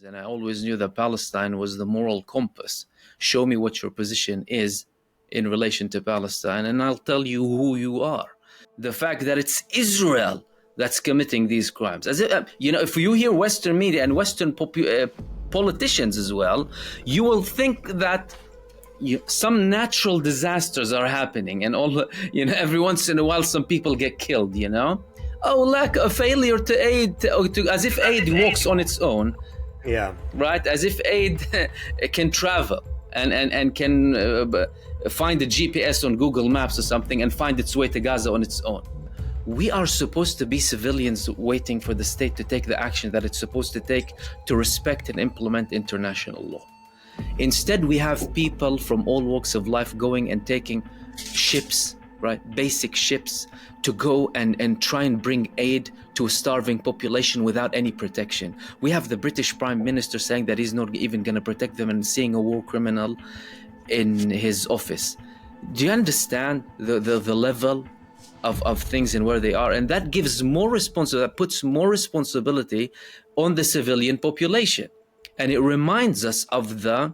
and I always knew that Palestine was the moral compass. Show me what your position is in relation to Palestine, and I'll tell you who you are. The fact that it's Israel that's committing these crimes. As if, if you hear Western media and Western politicians as well, you will think that some natural disasters are happening, and every once in a while some people get killed. Like a failure to aid, as if aid walks on its own. Yeah. Right? As if aid can travel and can find a GPS on Google Maps or something and find its way to Gaza on its own. We are supposed to be civilians waiting for the state to take the action that it's supposed to take to respect and implement international law. Instead, we have people from all walks of life going and taking ships, right, basic ships, to go and try and bring aid to a starving population without any protection. We have the British Prime Minister saying that he's not even going to protect them and seeing a war criminal in his office. Do you understand the level of things and where they are? And that gives that puts more responsibility on the civilian population. And it reminds us of the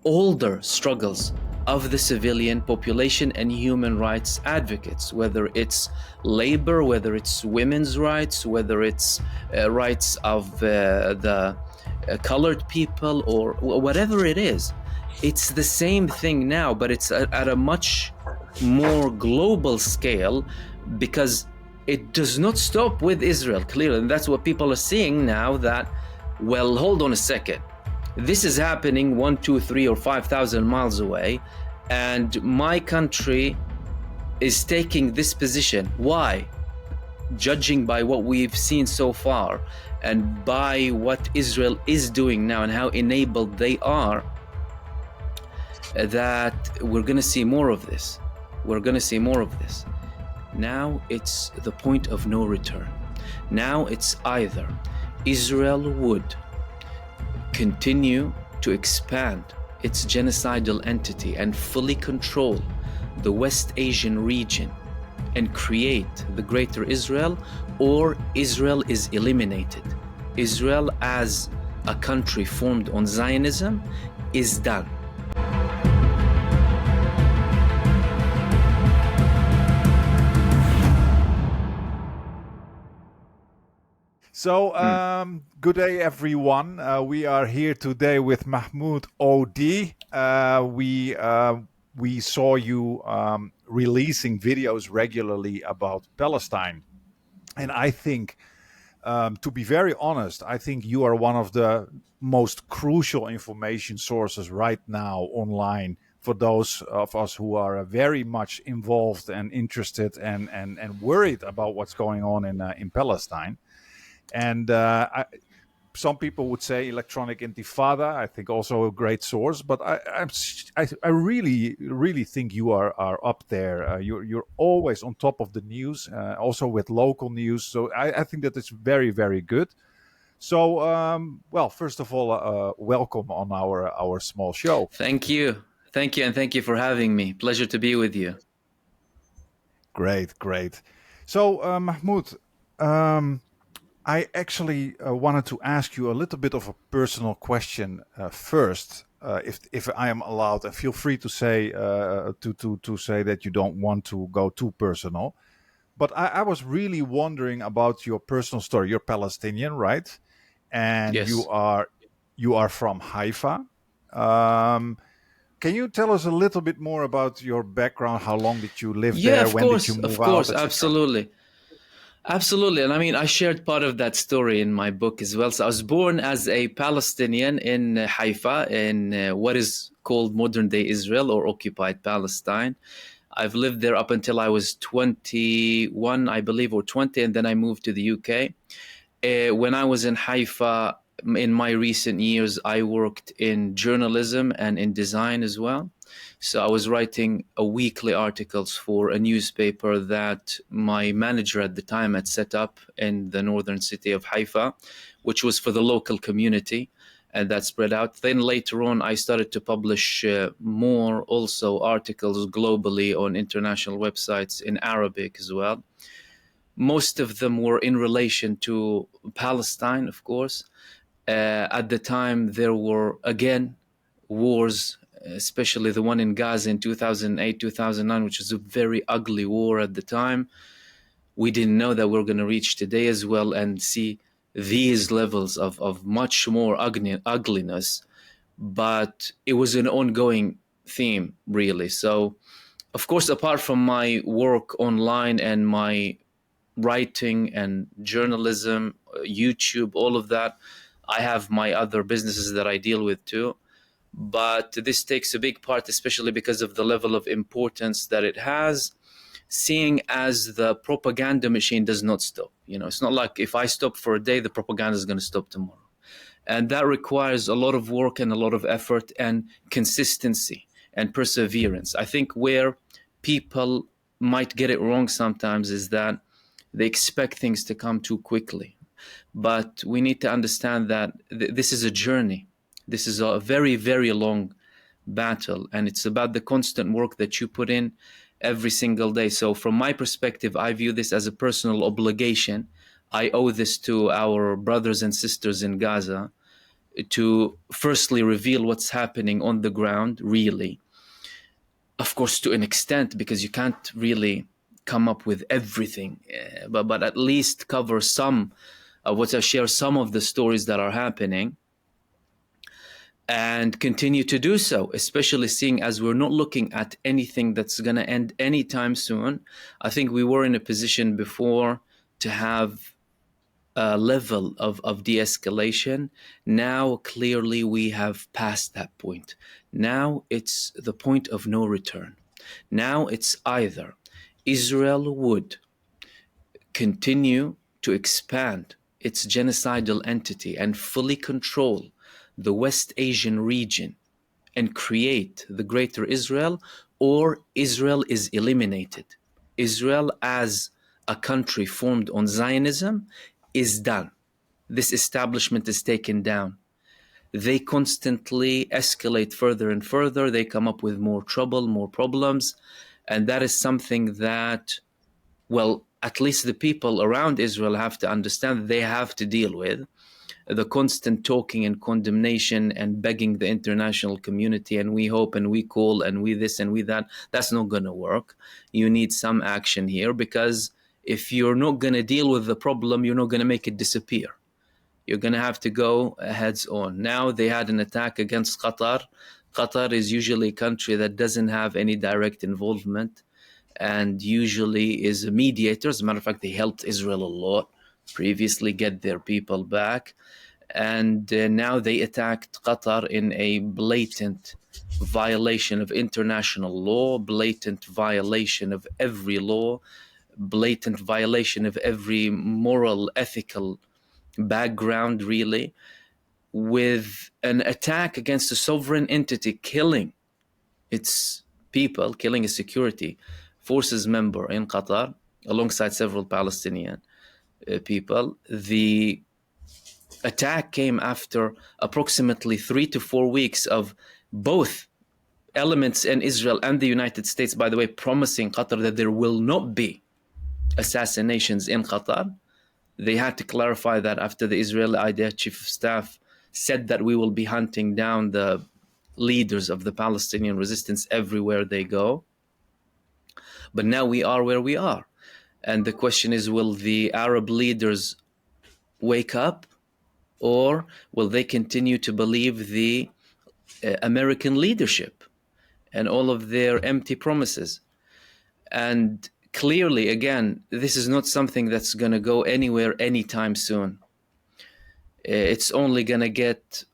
older struggles of the civilian population and human rights advocates, whether it's labor, whether it's women's rights, whether it's rights of the colored people, or whatever it is. It's the same thing now, but it's at a much more global scale, because it does not stop with Israel, clearly. And that's what people are seeing now, that, well, hold on a second. This is happening 1, 2, 3, or 5,000 miles away, and my country is taking this position. Why? Judging by what we've seen so far and by what Israel is doing now and how enabled they are, that we're going to see more of this. We're going to see more of this. Now it's the point of no return. Now it's either Israel would continue to expand its genocidal entity and fully control the West Asian region and create the Greater Israel, or Israel is eliminated. Israel as a country formed on Zionism is done. So, good day, everyone. We are here today with Mahmood OD. We saw you releasing videos regularly about Palestine. And I think, to be very honest, I think you are one of the most crucial information sources right now online for those of us who are very much involved and interested and worried about what's going on in Palestine. And some people would say Electronic Intifada, I think also a great source. But I really think you are up there. You're always on top of the news, also with local news. So I think that it's very, very good. So, well, first of all, welcome on our small show. Thank you. Thank you. And thank you for having me. Pleasure to be with you. Great, great. So, Mahmood, I actually wanted to ask you a little bit of a personal question first, if I am allowed. And feel free to say to say that you don't want to go too personal. But I was really wondering about your personal story. You're Palestinian, right? And yes. you are from Haifa. Can you tell us a little bit more about your background? How long did you live there? When did you move out? Of course, absolutely. Absolutely. And I mean, I shared part of that story in my book as well. So I was born as a Palestinian in Haifa, in what is called modern day Israel, or occupied Palestine. I've lived there up until I was 21, I believe, or 20, and then I moved to the UK. When I was in Haifa, in my recent years, I worked in journalism and in design as well. So I was writing weekly articles for a newspaper that my manager at the time had set up in the northern city of Haifa, which was for the local community, and that spread out. Then later on, I started to publish more also articles globally on international websites in Arabic as well. Most of them were in relation to Palestine, of course. At the time, there were again wars, especially the one in Gaza in 2008, 2009, which was a very ugly war at the time. We didn't know that we're going to reach today as well and see these levels of much more ugliness. But it was an ongoing theme, really. So, of course, apart from my work online and my writing and journalism, YouTube, all of that, I have my other businesses that I deal with too. But this takes a big part, especially because of the level of importance that it has, seeing as the propaganda machine does not stop. You know, it's not like if I stop for a day, the propaganda is going to stop tomorrow. And that requires a lot of work and a lot of effort and consistency and perseverance. I think where people might get it wrong sometimes is that they expect things to come too quickly. But we need to understand that this is a journey. This is a very, very long battle. And it's about the constant work that you put in every single day. So from my perspective, I view this as a personal obligation. I owe this to our brothers and sisters in Gaza to firstly reveal what's happening on the ground, really. Of course, to an extent, because you can't really come up with everything, but at least cover some of what I share, some of the stories that are happening, and continue to do so, especially seeing as we're not looking at anything that's going to end anytime soon. I think we were in a position before to have a level of de-escalation. Now, clearly, we have passed that point. Now it's the point of no return. Now it's either Israel would continue to expand its genocidal entity and fully control the West Asian region and create the greater Israel, or Israel is eliminated. Israel as a country formed on Zionism is done. This establishment is taken down. They constantly escalate further and further. They come up with more trouble, more problems. And that is something that, well, at least the people around Israel have to understand they have to deal with. The constant talking and condemnation and begging the international community, and we hope and we call and we this and we that, that's not going to work. You need some action here, because if you're not going to deal with the problem, you're not going to make it disappear. You're going to have to go heads on. Now they had an attack against Qatar. Qatar is usually a country that doesn't have any direct involvement and usually is a mediator. As a matter of fact, they helped Israel a lot previously get their people back. And now they attacked Qatar in a blatant violation of international law, blatant violation of every law, blatant violation of every moral, ethical background, really, with an attack against a sovereign entity, killing its people, killing a security forces member in Qatar alongside several Palestinian people. The attack came after approximately 3 to 4 weeks of both elements in Israel and the United States, by the way, promising Qatar that there will not be assassinations in Qatar. They had to clarify that after the Israeli IDF chief of staff said that we will be hunting down the leaders of the Palestinian resistance everywhere they go. But now we are where we are. And the question is, will the Arab leaders wake up, or will they continue to believe the American leadership and all of their empty promises? And clearly, again, this is not something that's going to go anywhere anytime soon. It's only going to get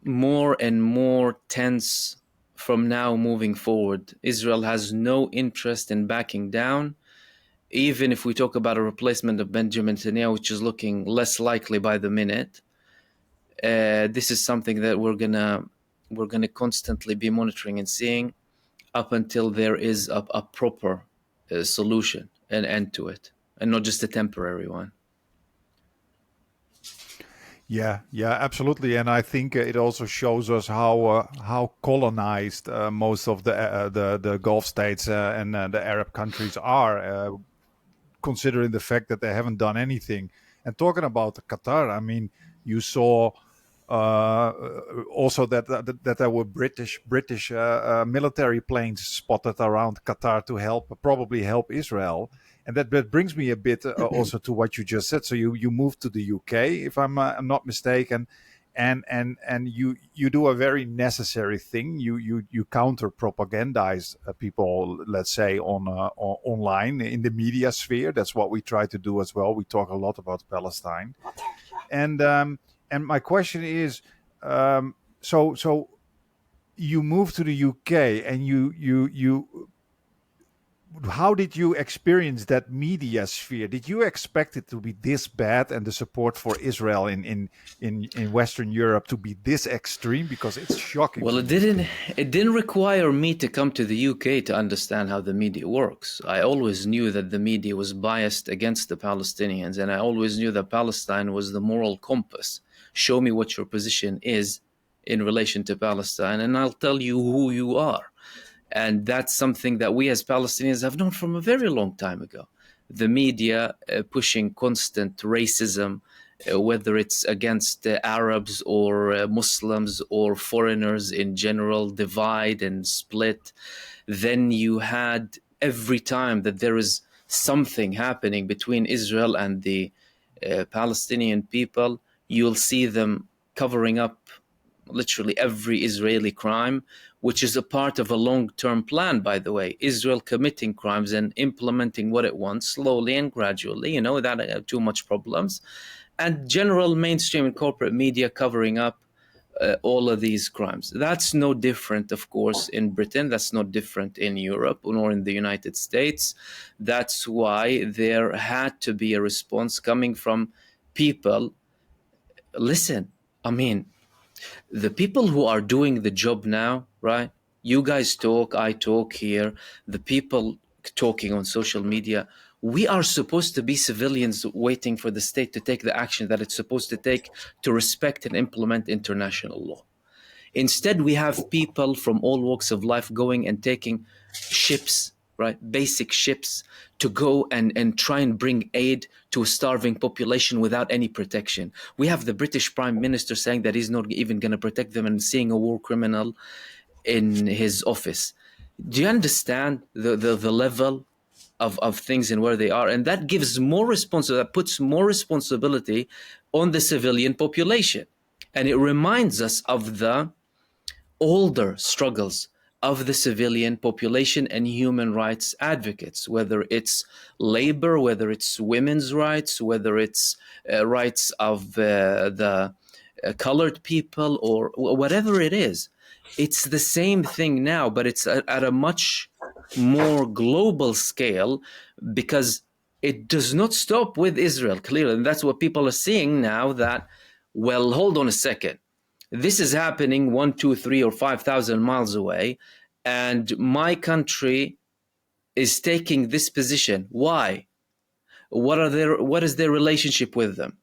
more and more tense from now moving forward. Israel has no interest in backing down. Even if we talk about a replacement of Benjamin Netanyahu, which is looking less likely by the minute, this is something that we're gonna constantly be monitoring and seeing up until there is a proper solution, an end to it, and not just a temporary one. Yeah, absolutely, and I think it also shows us how colonized most of the Gulf states and the Arab countries are, considering the fact that they haven't done anything. And talking about Qatar, I mean, You saw also that there were British military planes spotted around Qatar to probably help Israel. And that brings me a bit also to what you just said. So you moved to the UK, if I'm not mistaken, and you do a very necessary thing. You counter propagandize people, let's say on online in the media sphere. That's what we try to do as well. We talk a lot about Palestine, and my question is, so you moved to the UK, and you how did you experience that media sphere? Did you expect it to be this bad, and the support for Israel in Western Europe to be this extreme? Because it's shocking. Well, it didn't require me to come to the UK to understand how the media works. I always knew that the media was biased against the Palestinians, and I always knew that Palestine was the moral compass. Show me what your position is in relation to Palestine, and I'll tell you who you are. And that's something that we as Palestinians have known from a very long time ago. The media pushing constant racism, whether it's against Arabs or Muslims or foreigners in general, divide and split. Then you had, every time that there is something happening between Israel and the Palestinian people, you'll see them covering up literally every Israeli crime, which is a part of a long-term plan, by the way. Israel committing crimes and implementing what it wants slowly and gradually, without too much problems. And general mainstream and corporate media covering up all of these crimes. That's no different, of course, in Britain. That's not different in Europe nor in the United States. That's why there had to be a response coming from people. Listen, I mean, the people who are doing the job now, right? You guys talk, I talk here, the people talking on social media. We are supposed to be civilians waiting for the state to take the action that it's supposed to take to respect and implement international law. Instead, we have people from all walks of life going and taking ships, right? Basic ships to go and try and bring aid to a starving population without any protection. We have the British Prime Minister saying that he's not even going to protect them and seeing a war criminal in his office. Do you understand the level of things and where they are? And that gives more responsibility, that puts more responsibility on the civilian population. And it reminds us of the older struggles of the civilian population and human rights advocates, whether it's labor, whether it's women's rights, whether it's rights of the colored people, or whatever it is. It's the same thing now, but it's at a much more global scale, because it does not stop with Israel, clearly. And that's what people are seeing now, that, well, hold on a second. This is happening 1, 2, 3, or 5,000 miles away, and my country is taking this position. Why? What is their relationship with them?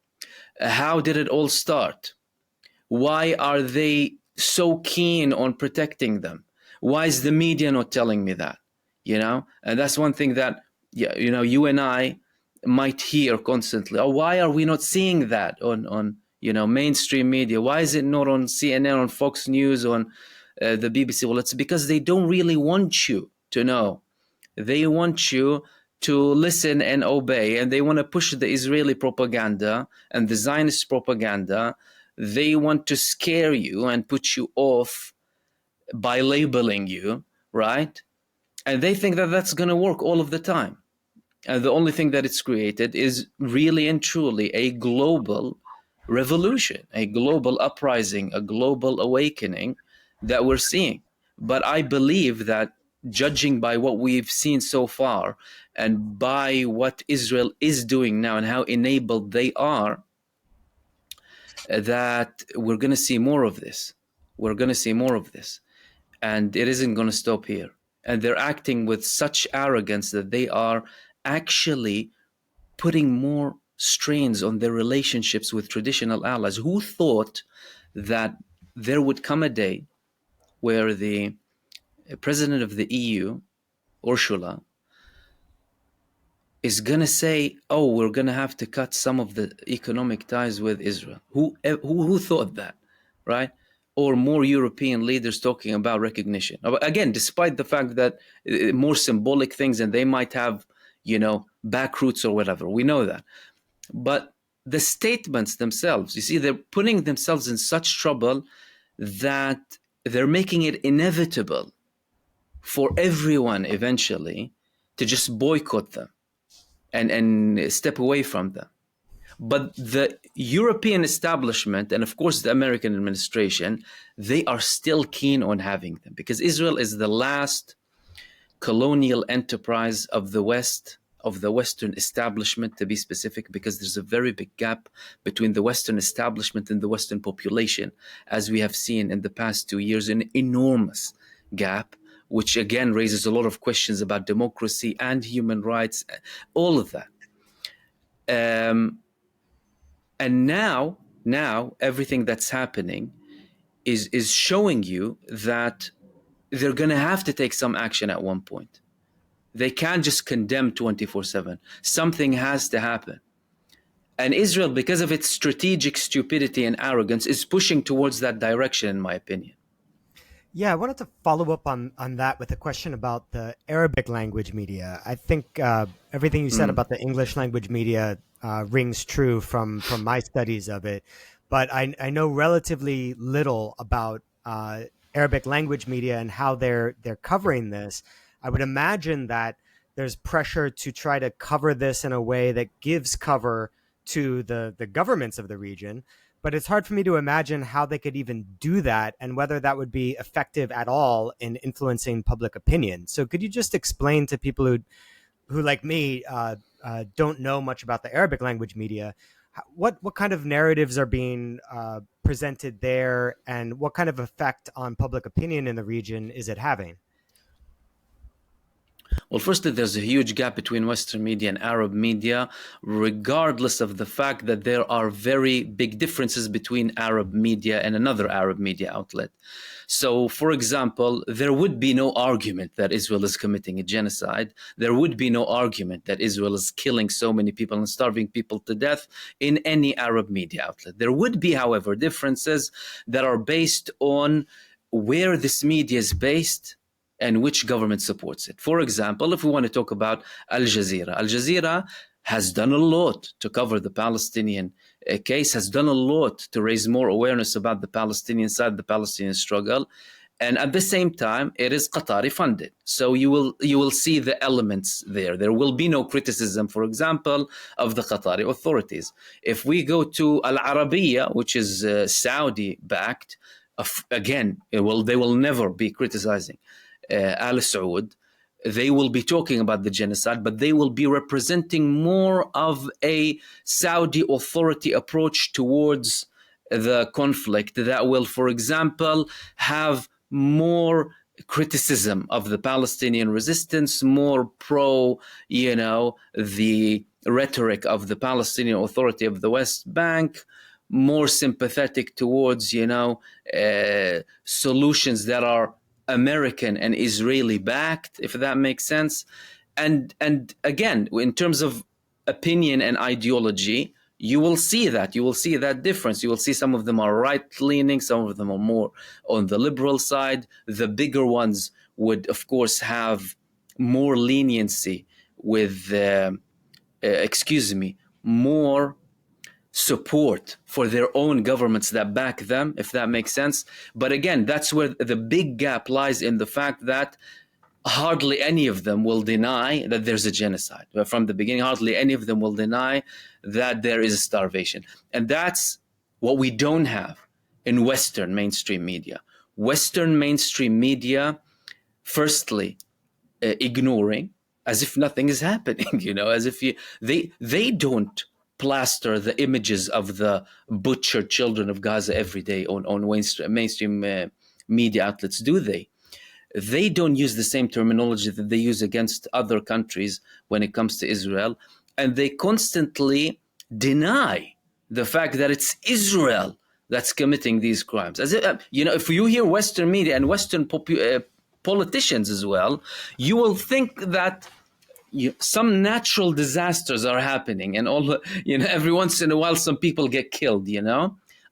How did it all start? Why are they so keen on protecting them? Why is the media not telling me that? And that's one thing that, you and I might hear constantly. Oh, why are we not seeing that on mainstream media? Why is it not on CNN, on Fox News, on the BBC? Well, it's because they don't really want you to know. They want you to listen and obey, and they want to push the Israeli propaganda and the Zionist propaganda. They want to scare you and put you off by labeling you, right? And they think that that's going to work all of the time. And the only thing that it's created is really and truly a global revolution, a global uprising, a global awakening that we're seeing. But I believe that, judging by what we've seen so far and by what Israel is doing now and how enabled they are, that we're going to see more of this. We're going to see more of this. And it isn't going to stop here. And they're acting with such arrogance that they are actually putting more strains on their relationships with traditional allies. Who thought that there would come a day where the president of the EU, Ursula, is going to say, oh, we're going to have to cut some of the economic ties with Israel. Who thought that, right? Or more European leaders talking about recognition. Again, despite the fact that more symbolic things, and they might have, back routes or whatever. We know that. But the statements themselves, you see, they're putting themselves in such trouble that they're making it inevitable for everyone eventually to just boycott them and step away from them. But the European establishment, and of course the American administration, they are still keen on having them, because Israel is the last colonial enterprise of the West, of the Western establishment, to be specific, because there's a very big gap between the Western establishment and the Western population, as we have seen in the past 2 years, an enormous gap, which again raises a lot of questions about democracy and human rights, all of that. And now everything that's happening is showing you that they're going to have to take some action at one point. They can't just condemn 24/7. Something has to happen. And Israel, because of its strategic stupidity and arrogance, is pushing towards that direction, in my opinion. Yeah, I wanted to follow up on that with a question about the Arabic language media. I think everything you said about the English language media rings true from my studies of it. But I know relatively little about Arabic language media and how they're covering this. I would imagine that there's pressure to try to cover this in a way that gives cover to the governments of the region. But it's hard for me to imagine how they could even do that and whether that would be effective at all in influencing public opinion. So could you just explain to people who like me, don't know much about the Arabic language media, what kind of narratives are being presented there, and what kind of effect on public opinion in the region is it having? Well, firstly, there's a huge gap between Western media and Arab media, regardless of the fact that there are very big differences between Arab media and another Arab media outlet. So, for example, there would be no argument that Israel is committing a genocide. There would be no argument that Israel is killing so many people and starving people to death in any Arab media outlet. There would be, however, differences that are based on where this media is based and which government supports it. For example, if we want to talk about Al Jazeera has done a lot to cover the Palestinian case, has done a lot to raise more awareness about the Palestinian side, the Palestinian struggle. And at the same time, it is Qatari funded. So you will see the elements there. There will be no criticism, for example, of the Qatari authorities. If we go to Al Arabiya, which is Saudi backed, again, they will never be criticizing Al Saud. They will be talking about the genocide, but they will be representing more of a Saudi authority approach towards the conflict that will, for example, have more criticism of the Palestinian resistance, more pro, the rhetoric of the Palestinian Authority of the West Bank, more sympathetic towards, solutions that are American and Israeli backed, if that makes sense. And again, in terms of opinion and ideology, you will see that difference. You will see some of them are right-leaning, some of them are more on the liberal side. The bigger ones would, of course, have more leniency with, more support for their own governments that back them, if that makes sense. But again, that's where the big gap lies, in the fact that hardly any of them will deny that there's a genocide. From the beginning, hardly any of them will deny that there is a starvation. And that's what we don't have in Western mainstream media. Western mainstream media, firstly, ignoring, as if nothing is happening, as if they don't plaster the images of the butchered children of Gaza every day on mainstream media outlets, do they? They don't use the same terminology that they use against other countries when it comes to Israel. And they constantly deny the fact that it's Israel that's committing these crimes. As if you hear Western media and Western politicians as well, you will think that some natural disasters are happening, and every once in a while some people get killed.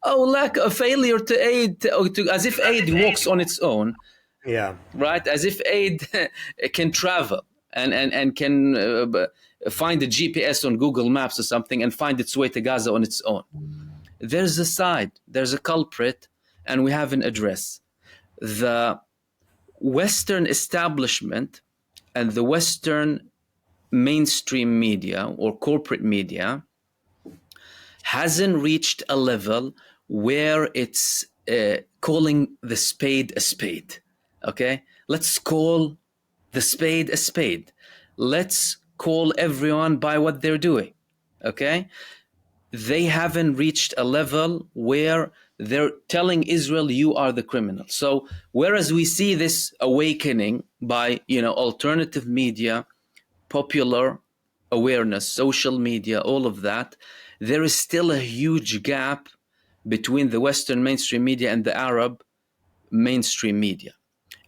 Lack of failure to aid, as if aid walks on its own. Yeah. Right, as if aid can travel and can find a GPS on Google Maps or something and find its way to Gaza on its own. There's a culprit, and we have an address. The Western establishment and the Western mainstream media or corporate media hasn't reached a level where it's calling the spade a spade. Okay, let's call the spade a spade. Let's call everyone by what they're doing. Okay, they haven't reached a level where they're telling Israel, you are the criminal. So whereas we see this awakening by alternative media, popular awareness, social media, all of that, there is still a huge gap between the Western mainstream media and the Arab mainstream media.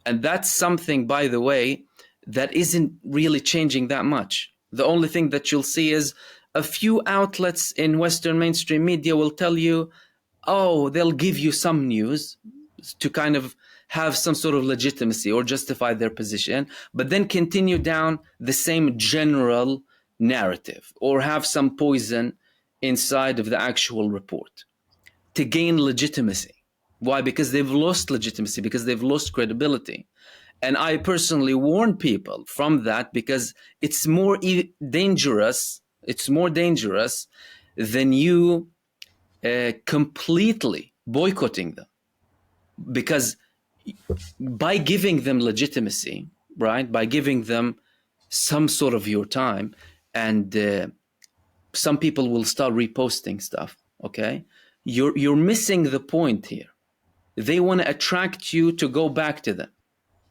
And that's something, by the way, that isn't really changing that much. The only thing that you'll see is a few outlets in Western mainstream media will tell you, they'll give you some news to kind of have some sort of legitimacy or justify their position, but then continue down the same general narrative or have some poison inside of the actual report to gain legitimacy. Why? Because they've lost legitimacy, because they've lost credibility. And I personally warn people from that, because it's more dangerous. It's more dangerous than you completely boycotting them. Because by giving them legitimacy, right, by giving them some sort of your time, and some people will start reposting stuff, okay? You're missing the point here. They want to attract you to go back to them.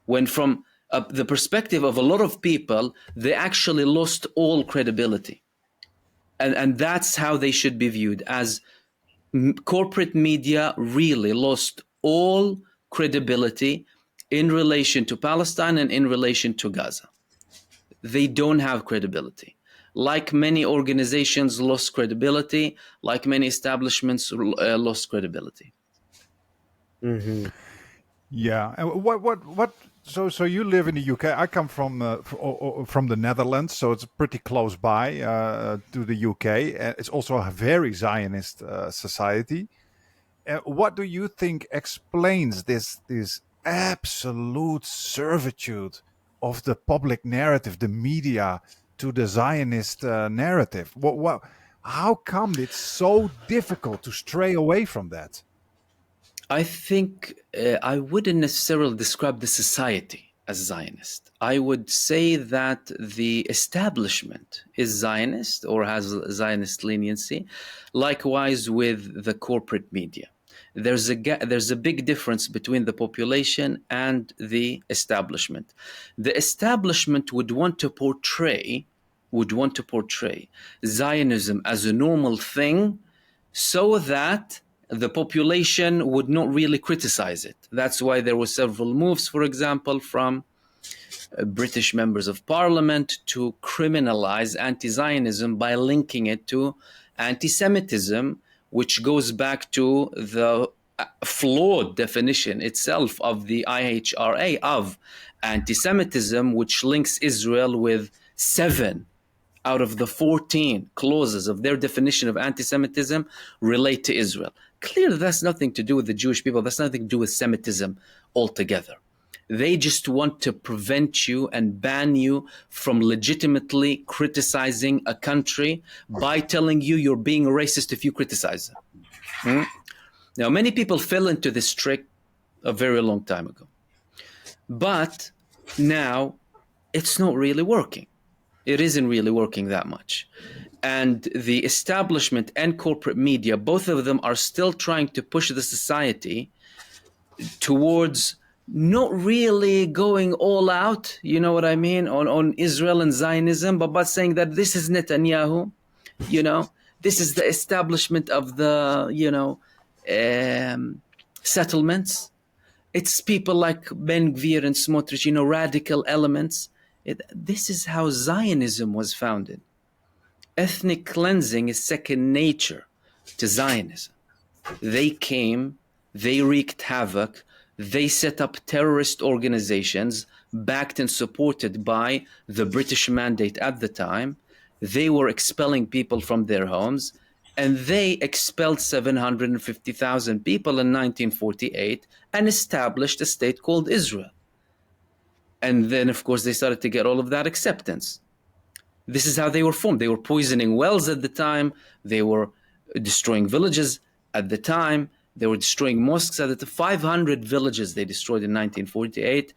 When from the perspective of a lot of people, they actually lost all credibility. And that's how they should be viewed, as corporate media really lost all credibility in relation to Palestine and in relation to Gaza. They don't have credibility. Like many organizations lost credibility, like many establishments lost credibility. Mm-hmm. Yeah. And what? So you live in the UK. I come from the Netherlands, so it's pretty close by to the UK. It's also a very Zionist society. What do you think explains this absolute servitude of the public narrative, the media, to the Zionist narrative? How come it's so difficult to stray away from that? I think I wouldn't necessarily describe the society as Zionist. I would say that the establishment is Zionist or has Zionist leniency. Likewise with the corporate media. There's a big difference between the population and the establishment. The establishment would want to portray Zionism as a normal thing so that the population would not really criticize it. That's why there were several moves, for example, from British members of parliament to criminalize anti-Zionism by linking it to anti-Semitism, which goes back to the flawed definition itself of the IHRA of anti-Semitism, which links Israel with 7 out of the 14 clauses of their definition of anti-Semitism relate to Israel. Clearly, that's nothing to do with the Jewish people. That's nothing to do with Semitism altogether. They just want to prevent you and ban you from legitimately criticizing a country by telling you you're being a racist if you criticize them. Now, many people fell into this trick a very long time ago. But now it's not really working. It isn't really working that much. And the establishment and corporate media, both of them are still trying to push the society towards not really going all out, you know what I mean, on Israel and Zionism, but saying that this is Netanyahu, this is the establishment of the, settlements. It's people like Ben Gvir and Smotrich, radical elements This is how Zionism was founded. Ethnic cleansing is second nature to Zionism. They came, they wreaked havoc, they set up terrorist organizations backed and supported by the British mandate at the time. They were expelling people from their homes, and they expelled 750,000 people in 1948 and established a state called Israel. And then, of course, they started to get all of that acceptance. This is how they were formed. They were poisoning wells at the time. They were destroying villages at the time. They were destroying mosques at the time. 500 villages they destroyed in 1948.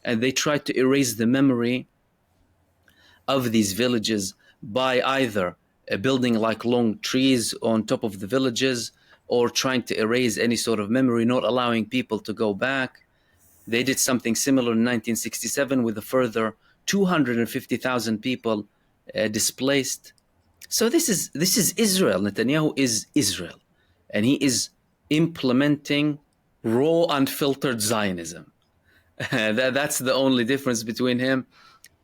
And they tried to erase the memory of these villages by either building like long trees on top of the villages or trying to erase any sort of memory, not allowing people to go back. They did something similar in 1967 with a further 250,000 people displaced. So this is Israel. Netanyahu is Israel, and he is implementing raw, unfiltered Zionism. That's the only difference between him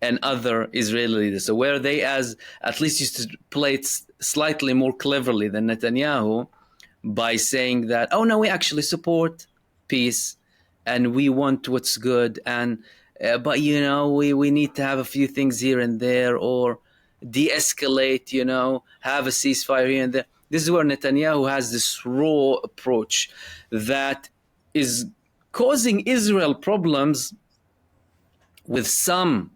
and other Israeli leaders. So where they at least used to play it slightly more cleverly than Netanyahu by saying that, oh no, we actually support peace and we want what's good, and but we need to have a few things here and there, or de-escalate, have a ceasefire here and there. This is where Netanyahu has this raw approach that is causing Israel problems with some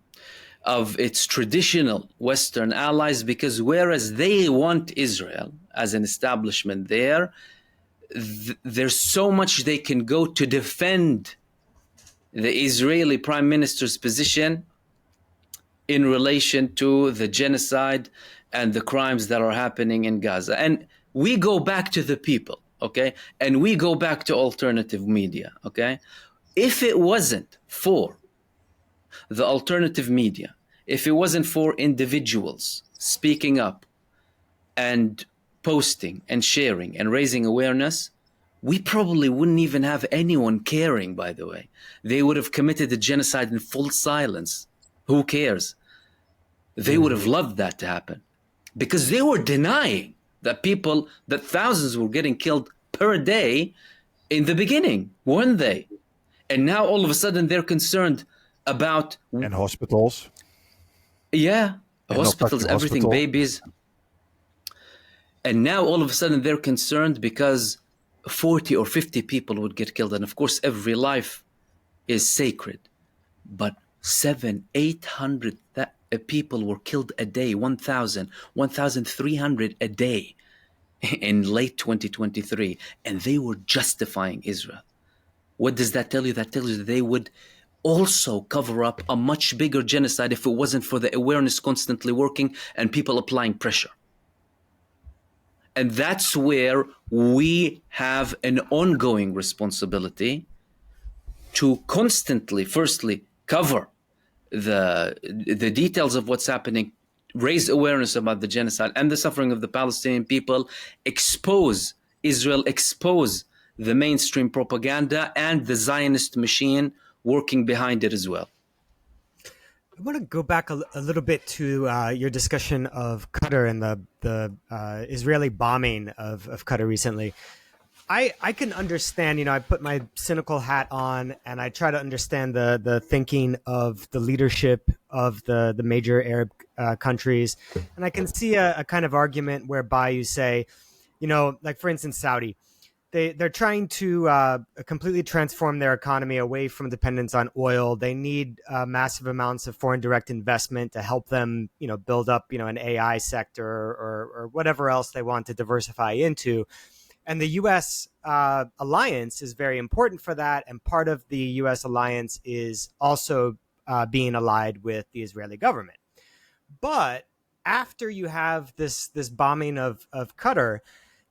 of its traditional Western allies, because whereas they want Israel as an establishment there, there's so much they can go to defend the Israeli prime minister's position in relation to the genocide and the crimes that are happening in Gaza. And we go back to the people, okay? And we go back to alternative media, okay? If it wasn't for the alternative media, if it wasn't for individuals speaking up and posting and sharing and raising awareness, we probably wouldn't even have anyone caring, by the way. They would have committed the genocide in full silence. Who cares? They would have loved that to happen, because they were denying that thousands were getting killed per day in the beginning, weren't they? And now all of a sudden they're concerned about... And hospitals. Yeah, hospitals, everything, hospital. babies. And now all of a sudden they're concerned because 40 or 50 people would get killed. And of course, every life is sacred. But 800 people were killed a day, 1,300 a day in late 2023. And they were justifying Israel. What does that tell you? That tells you that they would also cover up a much bigger genocide if it wasn't for the awareness constantly working and people applying pressure. And that's where we have an ongoing responsibility to constantly, firstly, cover the details of what's happening, raise awareness about the genocide and the suffering of the Palestinian people, expose Israel, expose the mainstream propaganda and the Zionist machine working behind it as well. I want to go back a little bit to your discussion of Qatar and the Israeli bombing of Qatar recently. I can understand, I put my cynical hat on and I try to understand the thinking of the leadership of the major Arab countries. And I can see a kind of argument whereby you say, like for instance, Saudi, they're trying to completely transform their economy away from dependence on oil. They need massive amounts of foreign direct investment to help them, build up, an AI sector or whatever else they want to diversify into. And the U.S. Alliance is very important for that. And part of the U.S. alliance is also being allied with the Israeli government. But after you have this bombing of Qatar,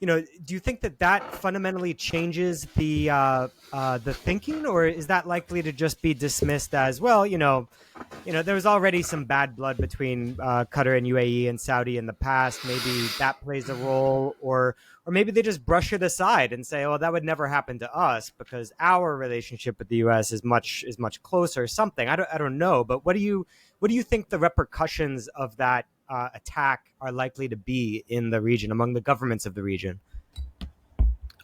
do you think that that fundamentally changes the thinking, or is that likely to just be dismissed as, well, there was already some bad blood between Qatar and UAE and Saudi in the past. Maybe that plays a role, or maybe they just brush it aside and say, "Oh, that would never happen to us because our relationship with the U.S. is much closer." Something I don't know, but what do you think the repercussions of that attack are likely to be in the region, among the governments of the region?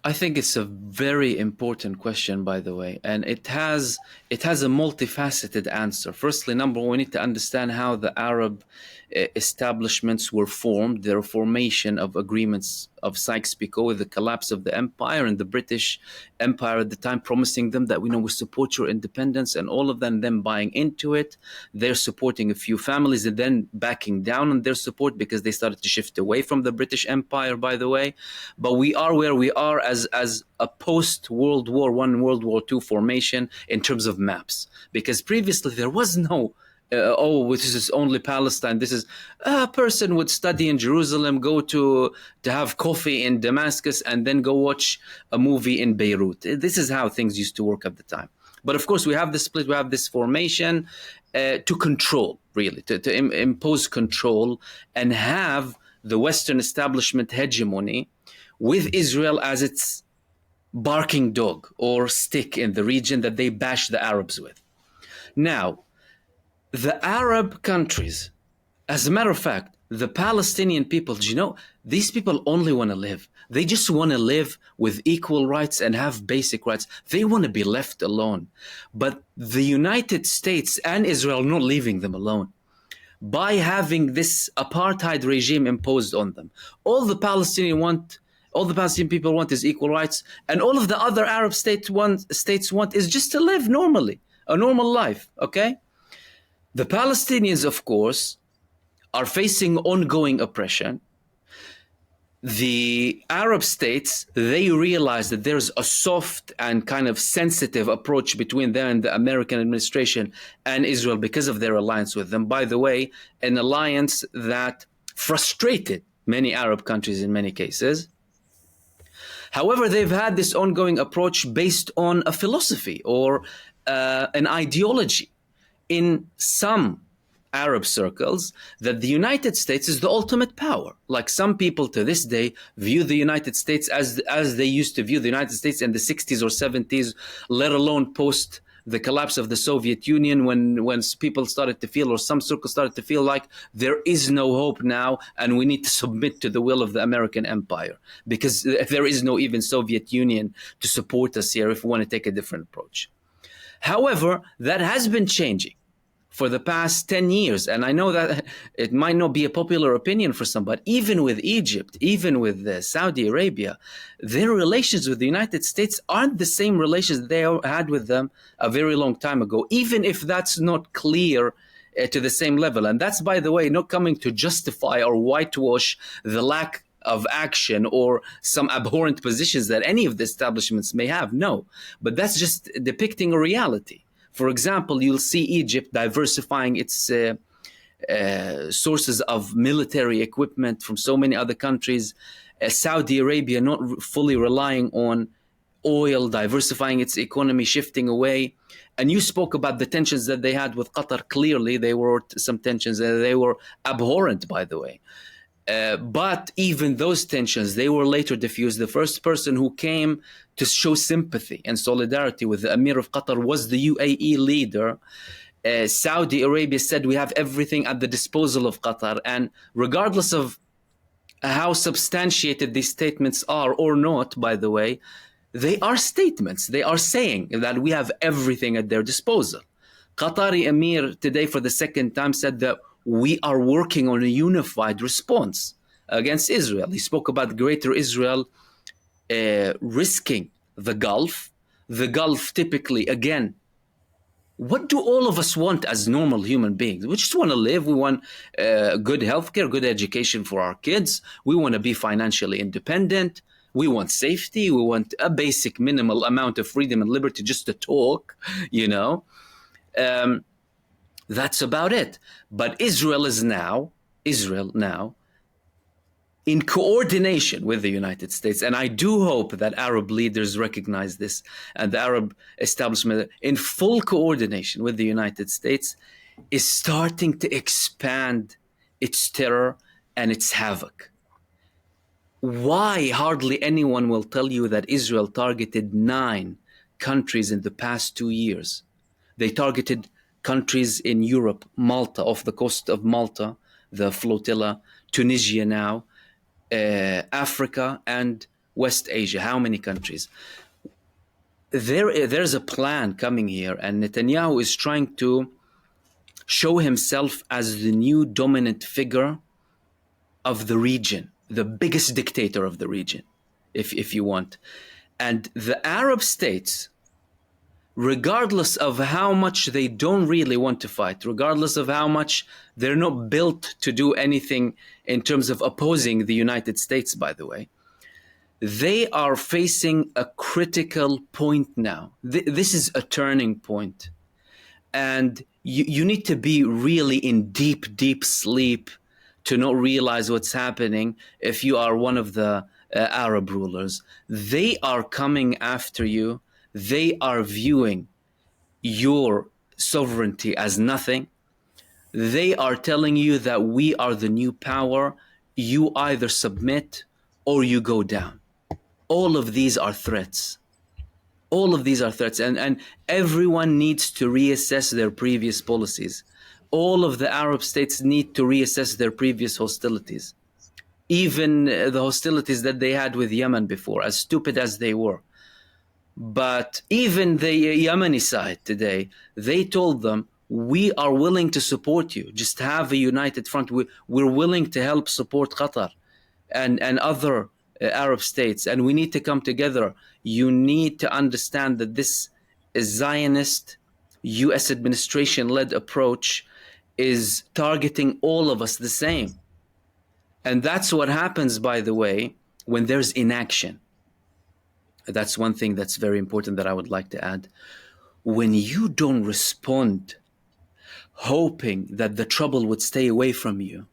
I think it's a very important question, by the way, and it has a multifaceted answer. Firstly, number one, we need to understand how the Arab establishments were formed, their formation of agreements of Sykes-Picot with the collapse of the empire, and the British Empire at the time promising them that we support your independence, and all of them buying into it. They're supporting a few families and then backing down on their support because they started to shift away from the British Empire, by the way. But we are where we are as a post-World War I, World War II formation in terms of maps. Because previously there was no this is only Palestine. This is a person would study in Jerusalem, go to have coffee in Damascus, and then go watch a movie in Beirut. This is how things used to work at the time. But of course, we have this split, we have this formation to control, really, to impose control and have the Western establishment hegemony with Israel as its barking dog or stick in the region that they bash the Arabs with. Now, the Arab countries, as a matter of fact, the Palestinian people, these people only want to live. They just want to live with equal rights and have basic rights. They want to be left alone. But the United States and Israel are not leaving them alone by having this apartheid regime imposed on them. All the Palestinian people want is equal rights, and all of the other Arab states want is just to live normally, a normal life, okay? The Palestinians, of course, are facing ongoing oppression. The Arab states, they realize that there's a soft and kind of sensitive approach between them and the American administration and Israel because of their alliance with them. By the way, an alliance that frustrated many Arab countries in many cases. However, they've had this ongoing approach based on a philosophy or an ideology in some Arab circles that the United States is the ultimate power. Like some people to this day view the United States as they used to view the United States in the 60s or 70s, let alone post the collapse of the Soviet Union, when people started to feel, or some circles started to feel like there is no hope now and we need to submit to the will of the American empire because there is no even Soviet Union to support us here if we want to take a different approach. However, that has been changing for the past 10 years. And I know that it might not be a popular opinion for some, but even with Egypt, even with Saudi Arabia, their relations with the United States aren't the same relations they had with them a very long time ago, even if that's not clear to the same level. And that's, by the way, not coming to justify or whitewash the lack of action or some abhorrent positions that any of the establishments may have. No, but that's just depicting a reality. For example, you'll see Egypt diversifying its sources of military equipment from so many other countries. Saudi Arabia not fully relying on oil, diversifying its economy, shifting away. And you spoke about the tensions that they had with Qatar. Clearly, they were some tensions, they were abhorrent, by the way. But even those tensions, they were later diffused. The first person who came to show sympathy and solidarity with the Emir of Qatar was the UAE leader. Saudi Arabia said, we have everything at the disposal of Qatar. And regardless of how substantiated these statements are or not, by the way, they are statements. They are saying that we have everything at their disposal. Qatari Emir today for the second time said that we are working on a unified response against Israel. He spoke about Greater Israel risking the Gulf. The Gulf typically, again, what do all of us want as normal human beings? We just want to live. We want good healthcare, good education for our kids. We want to be financially independent. We want safety. We want a basic minimal amount of freedom and liberty just to talk, That's about it. But Israel now in coordination with the United States. And I do hope that Arab leaders recognize this, and the Arab establishment, in full coordination with the United States, is starting to expand its terror and its havoc. Why? Hardly anyone will tell you that Israel targeted 9 countries in the past 2 years. They targeted countries in Europe, Malta, off the coast of Malta, the flotilla, Tunisia now, Africa, and West Asia. How many countries? There's a plan coming here, and Netanyahu is trying to show himself as the new dominant figure of the region, the biggest dictator of the region, if you want. And the Arab states, regardless of how much they don't really want to fight, regardless of how much they're not built to do anything in terms of opposing the United States, by the way, they are facing a critical point now. This is a turning point. And you need to be really in deep, deep sleep to not realize what's happening if you are one of the Arab rulers. They are coming after you. They are viewing your sovereignty as nothing. They are telling you that we are the new power. You either submit or you go down. All of these are threats. All of these are threats, and everyone needs to reassess their previous policies. All of the Arab states need to reassess their previous hostilities. Even the hostilities that they had with Yemen before, as stupid as they were. But even the Yemeni side today, they told them, we are willing to support you. Just have a united front. We're willing to help support Qatar and other Arab states, and we need to come together. You need to understand that this Zionist US administration-led approach is targeting all of us the same. And that's what happens, by the way, when there's inaction. That's one thing that's very important that I would like to add. When you don't respond, hoping that the trouble would stay away from you,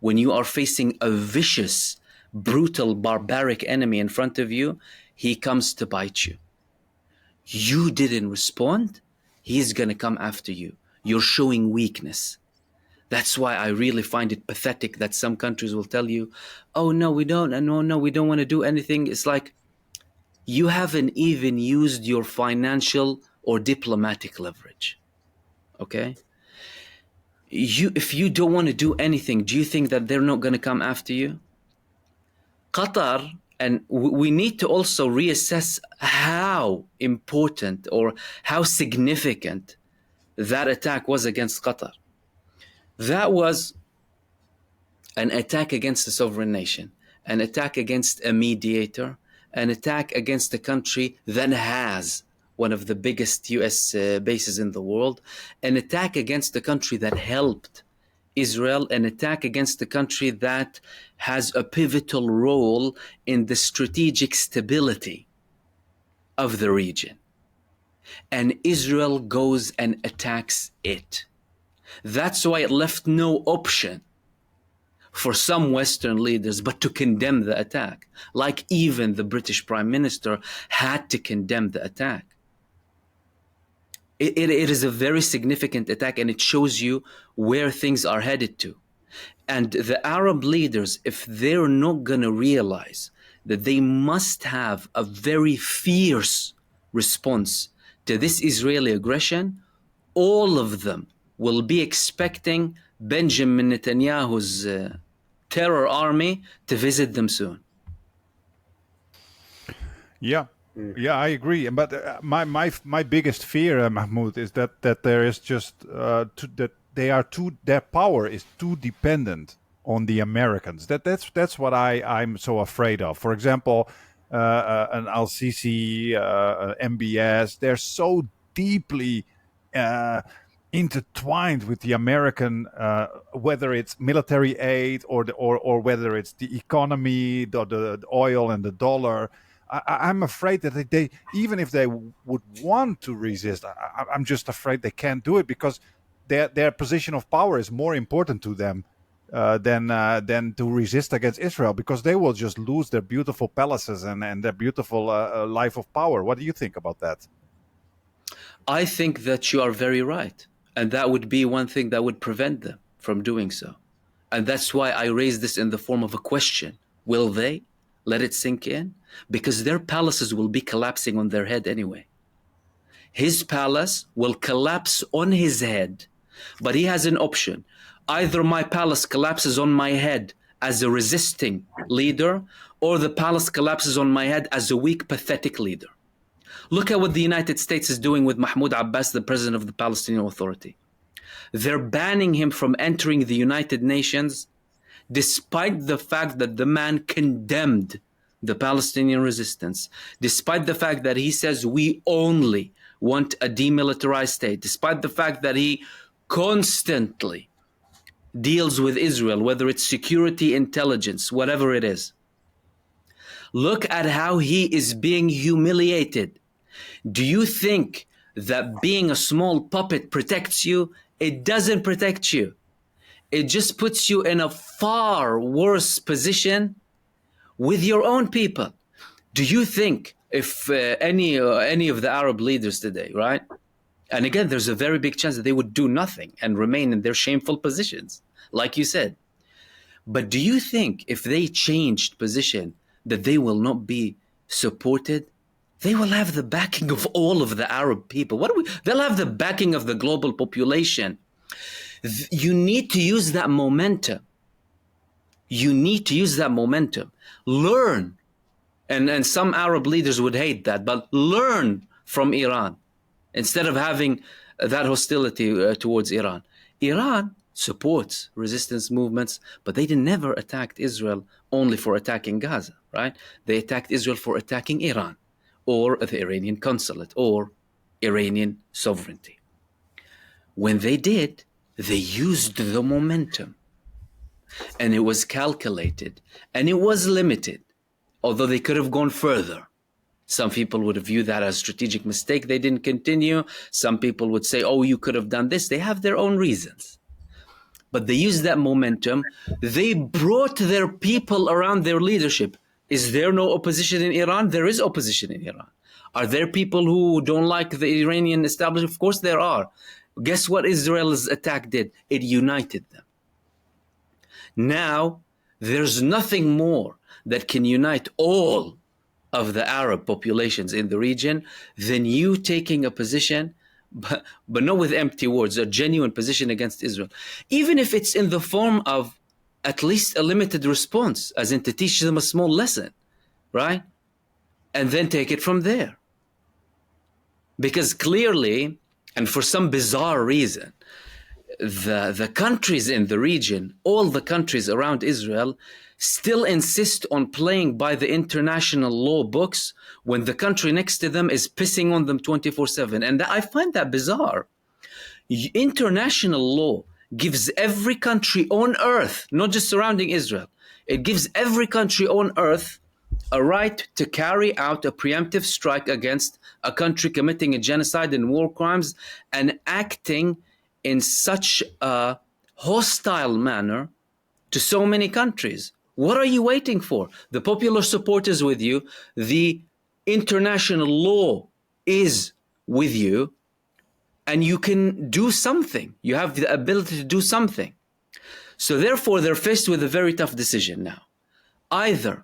when you are facing a vicious, brutal, barbaric enemy in front of you, he comes to bite you. You didn't respond, he's going to come after you. You're showing weakness. That's why I really find it pathetic that some countries will tell you, oh, no, we don't, and no, we don't want to do anything. It's like you haven't even used your financial or diplomatic leverage. Okay? If you don't want to do anything, do you think that they're not going to come after you? Qatar, and we need to also reassess how important or how significant that attack was against Qatar. That was an attack against a sovereign nation, an attack against a mediator, an attack against a country that has one of the biggest US bases in the world, an attack against a country that helped Israel, an attack against a country that has a pivotal role in the strategic stability of the region. And Israel goes and attacks it. That's why it left no option for some Western leaders but to condemn the attack, like even the British Prime Minister had to condemn the attack. It is a very significant attack, and it shows you where things are headed to. And the Arab leaders, if they're not going to realize that they must have a very fierce response to this Israeli aggression, all of them will be expecting Benjamin Netanyahu's terror army to visit them soon. Yeah. Yeah, I agree. But my biggest fear, Mahmoud, is that there is just that their power is too dependent on the Americans. That's what I'm so afraid of. For example, an Al-Sisi, MBS, they're so deeply intertwined with the American, whether it's military aid or whether it's the economy, the oil and the dollar. I'm afraid that they even if they would want to resist, I'm just afraid they can't do it because their position of power is more important to them than to resist against Israel, because they will just lose their beautiful palaces and their beautiful life of power. What do you think about that? I think that you are very right. And that would be one thing that would prevent them from doing so. And that's why I raised this in the form of a question. Will they? Let it sink in? Because their palaces will be collapsing on their head anyway. His palace will collapse on his head, but he has an option. Either my palace collapses on my head as a resisting leader, or the palace collapses on my head as a weak, pathetic leader. Look at what the United States is doing with Mahmoud Abbas, the president of the Palestinian Authority. They're banning him from entering the United Nations, despite the fact that the man condemned the Palestinian resistance, despite the fact that he says we only want a demilitarized state, despite the fact that he constantly deals with Israel, whether it's security, intelligence, whatever it is. Look at how he is being humiliated. Do you think that being a small puppet protects you? It doesn't protect you. It just puts you in a far worse position with your own people. Do you think if any of the Arab leaders today, right? And again, there's a very big chance that they would do nothing and remain in their shameful positions, like you said. But do you think if they changed position that they will not be supported? They will have the backing of all of the Arab people. They'll have the backing of the global population. You need to use that momentum. You need to use that momentum. Learn. And some Arab leaders would hate that, but learn from Iran instead of having that hostility towards Iran. Iran supports resistance movements, but they never attacked Israel only for attacking Gaza, right? They attacked Israel for attacking Iran or the Iranian consulate or Iranian sovereignty. When they did, they used the momentum, and it was calculated and it was limited, although they could have gone further. Some people would view that as a strategic mistake. They didn't continue. Some people would say, oh, you could have done this. They have their own reasons. But they used that momentum. They brought their people around their leadership. Is there no opposition in Iran? There is opposition in Iran. Are there people who don't like the Iranian establishment? Of course there are. Guess what Israel's attack did? It united them. Now, there's nothing more that can unite all of the Arab populations in the region than you taking a position, but not with empty words, a genuine position against Israel. Even if it's in the form of at least a limited response, as in to teach them a small lesson, right? And then take it from there. Because clearly, and for some bizarre reason, the countries in the region, all the countries around Israel, still insist on playing by the international law books when the country next to them is pissing on them 24/7. And I find that bizarre. International law gives every country on earth, not just surrounding Israel, it gives every country on earth a right to carry out a preemptive strike against a country committing a genocide and war crimes and acting in such a hostile manner to so many countries. What are you waiting for? The popular support is with you. The international law is with you. And you can do something. You have the ability to do something. So therefore, they're faced with a very tough decision now. Either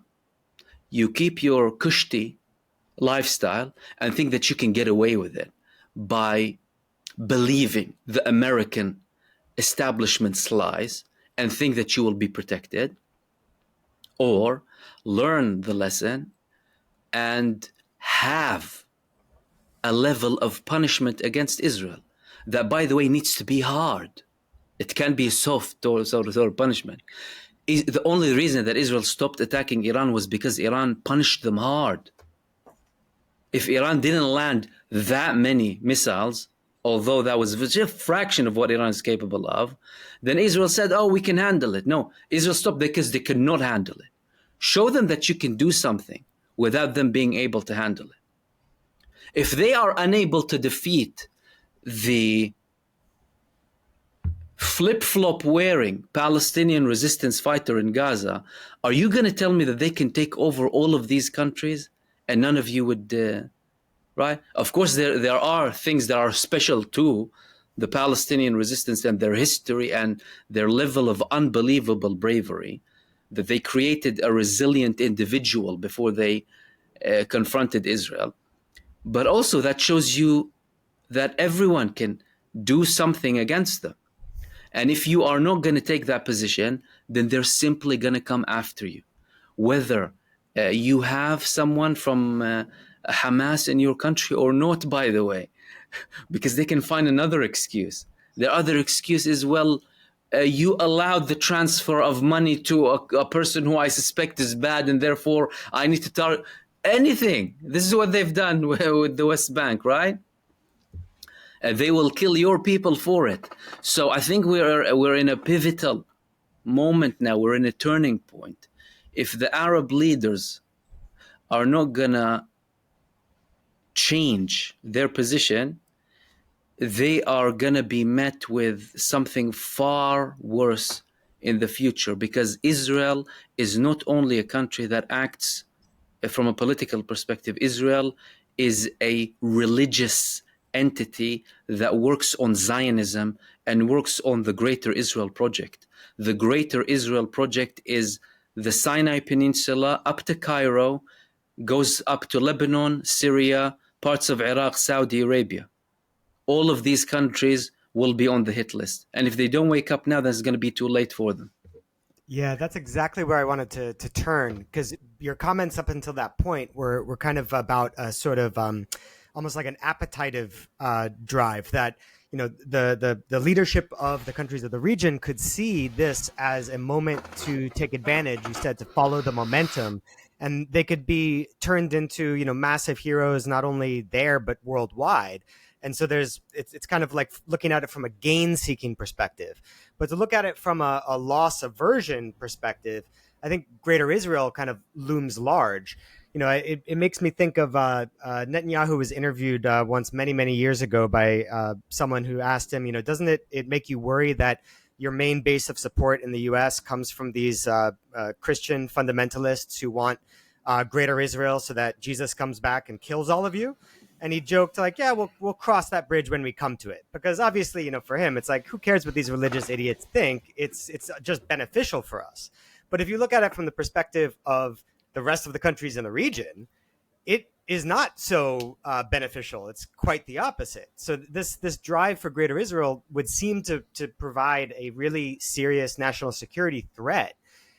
you keep your kushti lifestyle and think that you can get away with it by believing the American establishment's lies and think that you will be protected, or learn the lesson and have a level of punishment against Israel that, by the way, needs to be hard. It can't be a soft sort of punishment. The only reason that Israel stopped attacking Iran was because Iran punished them hard. If Iran didn't land that many missiles, although that was just a fraction of what Iran is capable of, then Israel said, oh, we can handle it. No, Israel stopped because they could not handle it. Show them that you can do something without them being able to handle it. If they are unable to defeat the flip-flop wearing Palestinian resistance fighter in Gaza, are you going to tell me that they can take over all of these countries and none of you would, right? Of course, there are things that are special to the Palestinian resistance and their history and their level of unbelievable bravery, that they created a resilient individual before they confronted Israel. But also that shows you that everyone can do something against them. And if you are not going to take that position, then they're simply going to come after you. Whether you have someone from Hamas in your country or not, by the way, because they can find another excuse. Their other excuse is, well, you allowed the transfer of money to a person who I suspect is bad, and therefore I need to target anything. This is what they've done with the West Bank, right? They will kill your people for it. So I think we're in a pivotal moment now. We're in a turning point. If the Arab leaders are not gonna change their position, they are gonna be met with something far worse in the future, because Israel is not only a country that acts from a political perspective. Israel is a religious entity that works on Zionism and works on the Greater Israel Project. The Greater Israel Project is the Sinai Peninsula up to Cairo, goes up to Lebanon, Syria, parts of Iraq, Saudi Arabia. All of these countries will be on the hit list. And if they don't wake up now, then it's going to be too late for them. Yeah, that's exactly where I wanted to turn, because your comments up until that point were kind of about a sort of almost like an appetitive drive that, you know, the leadership of the countries of the region could see this as a moment to take advantage, you said, to follow the momentum, and they could be turned into, you know, massive heroes, not only there, but worldwide. And so it's kind of like looking at it from a gain-seeking perspective. But to look at it from a loss aversion perspective, I think Greater Israel kind of looms large. You know, it makes me think of Netanyahu was interviewed once many years ago by someone who asked him, you know, doesn't it make you worry that your main base of support in the U.S. comes from these Christian fundamentalists who want Greater Israel so that Jesus comes back and kills all of you? And he joked like, yeah, we'll cross that bridge when we come to it. Because obviously, you know, for him, it's like, who cares what these religious idiots think? It's just beneficial for us. But if you look at it from the perspective of the rest of the countries in the region, it is not so beneficial. It's quite the opposite. So this drive for Greater Israel would seem to provide a really serious national security threat.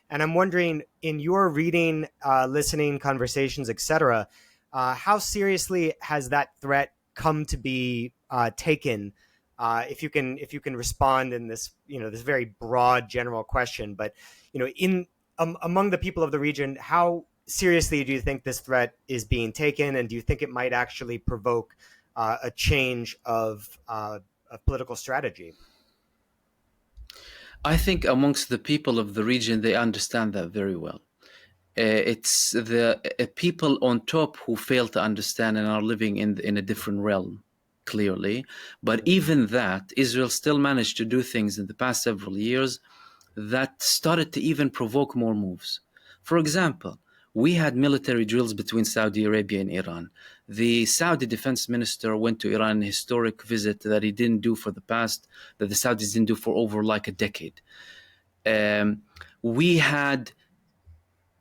And I'm wondering, in your reading, listening, conversations, etc., how seriously has that threat come to be taken? If you can respond in this, you know, this very broad general question, but, you know, among the people of the region, how seriously do you think this threat is being taken, and do you think it might actually provoke a change of political strategy? I think amongst the people of the region, they understand that very well. It's the people on top who fail to understand and are living in a different realm, clearly. But even that, Israel still managed to do things in the past several years that started to even provoke more moves. For example, we had military drills between Saudi Arabia and Iran. The Saudi defense minister went to Iran, a historic visit that he didn't do for the past, that the Saudis didn't do for over like a decade. We had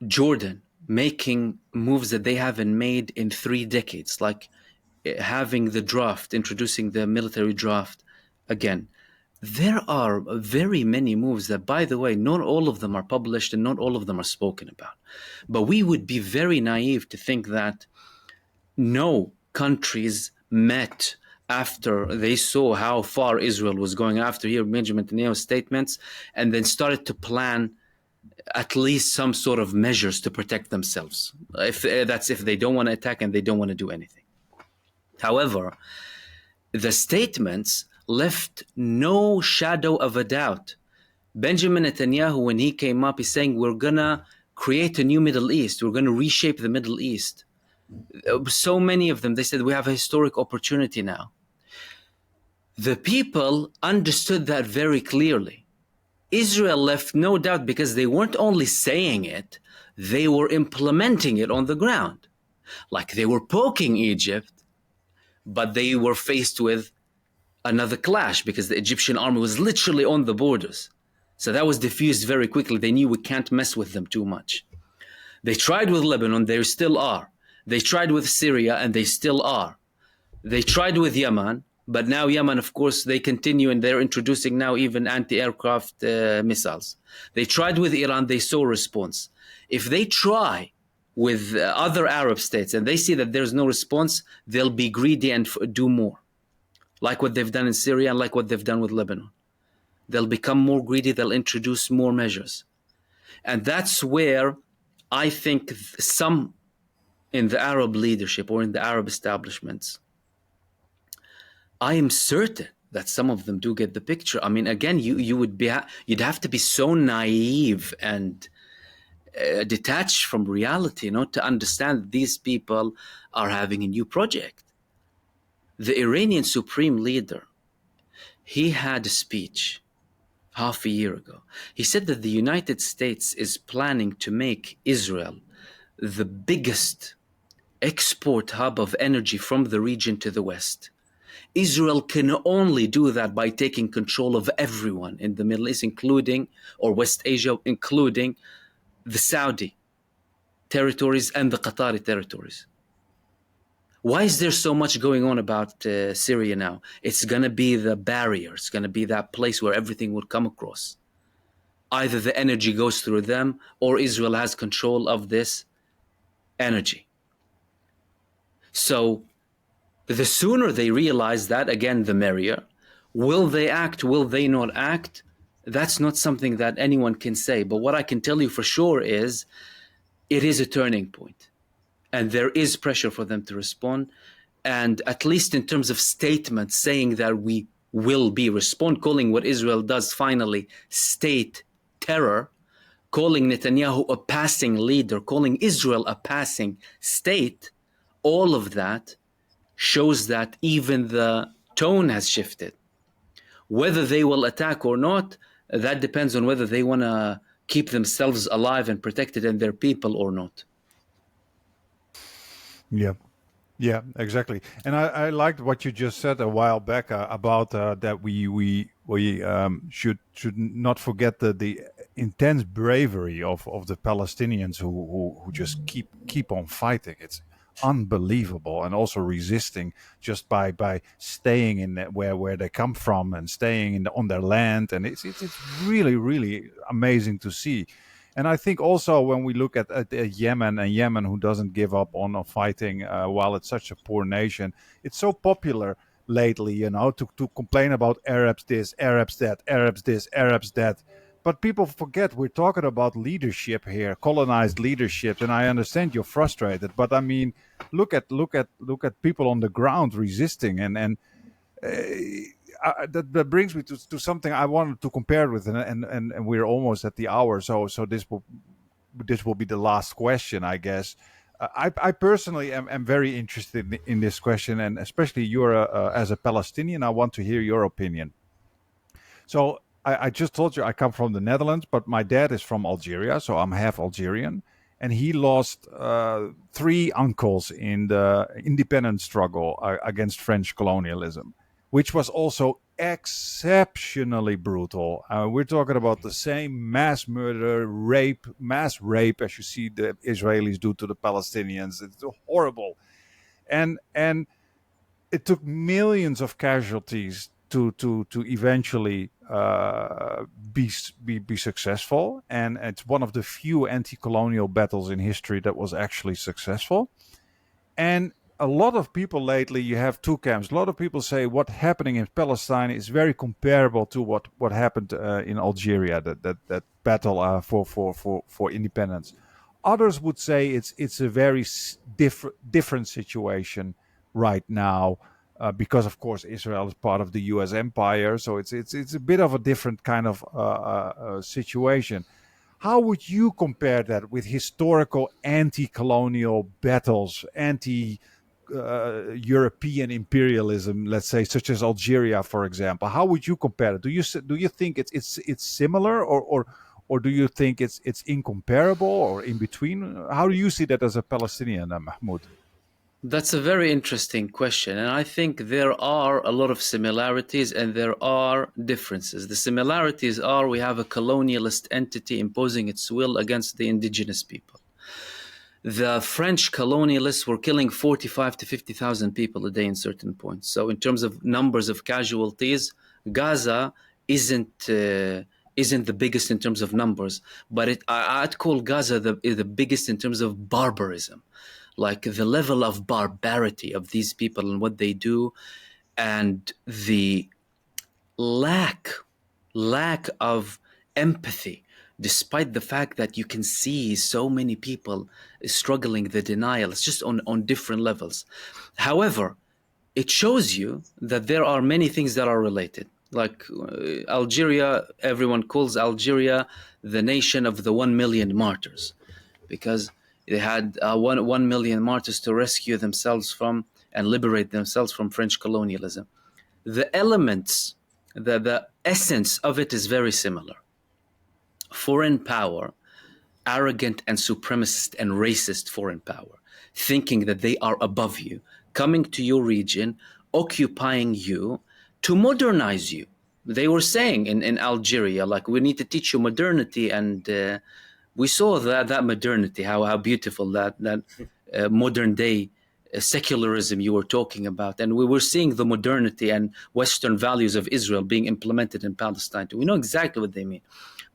Jordan making moves that they haven't made in 3 decades, like having the draft, introducing the military draft again. There are very many moves that, by the way, not all of them are published and not all of them are spoken about. But we would be very naive to think that no countries met after they saw how far Israel was going, after hearing Benjamin Netanyahu's statements, and then started to plan at least some sort of measures to protect themselves. If they don't want to attack and they don't want to do anything. However, the statements left no shadow of a doubt. Benjamin Netanyahu, when he came up, he's saying, we're going to create a new Middle East. We're going to reshape the Middle East. So many of them, they said, we have a historic opportunity now. The people understood that very clearly. Israel left no doubt because they weren't only saying it, they were implementing it on the ground. Like they were poking Egypt, but they were faced with another clash because the Egyptian army was literally on the borders. So that was diffused very quickly. They knew we can't mess with them too much. They tried with Lebanon, they still are. They tried with Syria, and they still are. They tried with Yemen, but now Yemen, of course, they continue, and they're introducing now even anti-aircraft missiles. They tried with Iran, they saw response. If they try with other Arab states and they see that there's no response, they'll be greedy and do more. Like what they've done in Syria and like what they've done with Lebanon. They'll become more greedy, they'll introduce more measures. And that's where I think some in the Arab leadership or in the Arab establishments, I am certain that some of them do get the picture. I mean, again, you'd have to be so naive and detached from reality, not to understand that these people are having a new project. The Iranian supreme leader, he had a speech half a year ago. He said that the United States is planning to make Israel the biggest export hub of energy from the region to the West. Israel can only do that by taking control of everyone in the Middle East, including, or West Asia, including the Saudi territories and the Qatari territories. Why is there so much going on about Syria now? It's going to be the barrier. It's going to be that place where everything will come across. Either the energy goes through them or Israel has control of this energy. So the sooner they realize that, again, the merrier. Will they act? Will they not act? That's not something that anyone can say. But what I can tell you for sure is it is a turning point. And there is pressure for them to respond. And at least in terms of statements saying that we will respond, calling what Israel does finally state terror, calling Netanyahu a passing leader, calling Israel a passing state, all of that shows that even the tone has shifted. Whether they will attack or not, that depends on whether they want to keep themselves alive and protected and their people or not. Yeah. Yeah, exactly. And I liked what you just said a while back about that we should not forget the intense bravery of the Palestinians who just keep on fighting. It's unbelievable, and also resisting just by staying in where they come from and staying on their land, and it's really amazing to see. And I think also when we look at Yemen, who doesn't give up on fighting while it's such a poor nation, it's so popular lately, to complain about Arabs this, Arabs that, Arabs this, Arabs that. But people forget we're talking about leadership here, colonized leadership, and I understand you're frustrated. But I mean, look at people on the ground resisting, and that brings me to something I wanted to compare with, and we're almost at the hour, so this will be the last question, I guess. I personally am very interested in this question, and especially you're as a Palestinian, I want to hear your opinion. So I just told you I come from the Netherlands, but my dad is from Algeria, so I'm half Algerian, and he lost 3 uncles in the independence struggle against French colonialism, which was also exceptionally brutal. We're talking about the same mass murder, mass rape, as you see the Israelis do to the Palestinians. It's horrible. And it took millions of casualties to eventually be successful. And it's one of the few anti-colonial battles in history that was actually successful. And a lot of people lately, you have 2 camps. A lot of people say what happening in Palestine is very comparable to what happened in Algeria, that battle for independence. Others would say it's a very different situation right now, because of course Israel is part of the U.S. empire, so it's a bit of a different kind of situation. How would you compare that with historical anti-colonial battles, European imperialism, let's say, such as Algeria, for example? How would you compare it? Do you think it's similar, or do you think it's incomparable or in between? How do you see that as a Palestinian, Mahmoud? That's a very interesting question. And I think there are a lot of similarities and there are differences. The similarities are we have a colonialist entity imposing its will against the indigenous people. The French colonialists were killing 45 to 50,000 people a day in certain points. So in terms of numbers of casualties, Gaza isn't the biggest in terms of numbers, but I'd call Gaza the biggest in terms of barbarism. Like the level of barbarity of these people and what they do, and the lack of empathy, despite the fact that you can see so many people struggling the denial. It's just on different levels. However, it shows you that there are many things that are related. Like Algeria, everyone calls Algeria the nation of the 1 million martyrs, because they had 1 million martyrs to rescue themselves from and liberate themselves from French colonialism. The elements, the essence of it is very similar. Foreign power, arrogant and supremacist and racist foreign power, thinking that they are above you, coming to your region, occupying you to modernize you. They were saying in Algeria, like, we need to teach you modernity, and we saw that modernity, how beautiful that modern day secularism you were talking about. And we were seeing the modernity and Western values of Israel being implemented in Palestine too. We know exactly what they mean.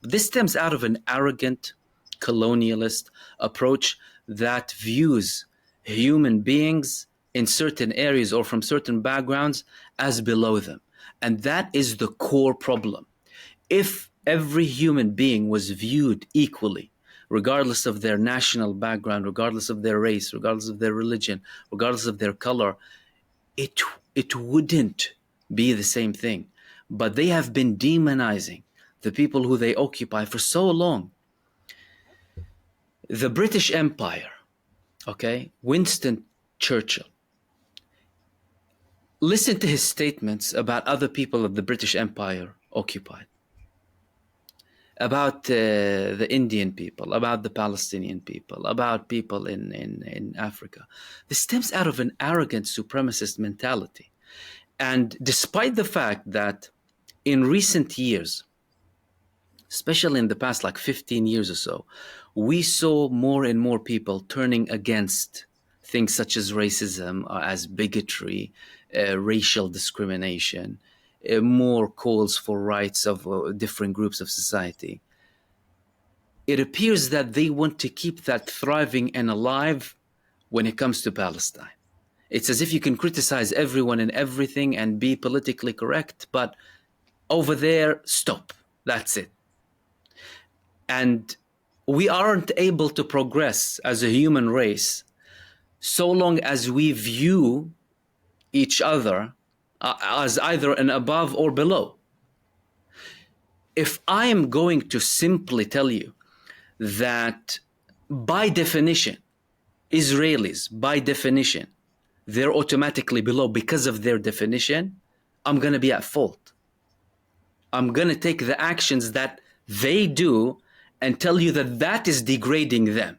But this stems out of an arrogant colonialist approach that views human beings in certain areas or from certain backgrounds as below them. And that is the core problem. If every human being was viewed equally, regardless of their national background, regardless of their race, regardless of their religion, regardless of their color, it wouldn't be the same thing. But they have been demonizing the people who they occupy for so long. The British Empire, okay, Winston Churchill, listen to his statements about other people of the British Empire occupied. About the Indian people, about the Palestinian people, about people in Africa. This stems out of an arrogant supremacist mentality. And despite the fact that in recent years, especially in the past like 15 years or so, we saw more and more people turning against things such as racism, as bigotry, racial discrimination, more calls for rights of different groups of society. It appears that they want to keep that thriving and alive when it comes to Palestine. It's as if you can criticize everyone and everything and be politically correct, but over there, stop. That's it. And we aren't able to progress as a human race so long as we view each other as either an above or below. If I am going to simply tell you that by definition, Israelis, by definition, they're automatically below because of their definition, I'm going to be at fault. I'm going to take the actions that they do and tell you that that is degrading them.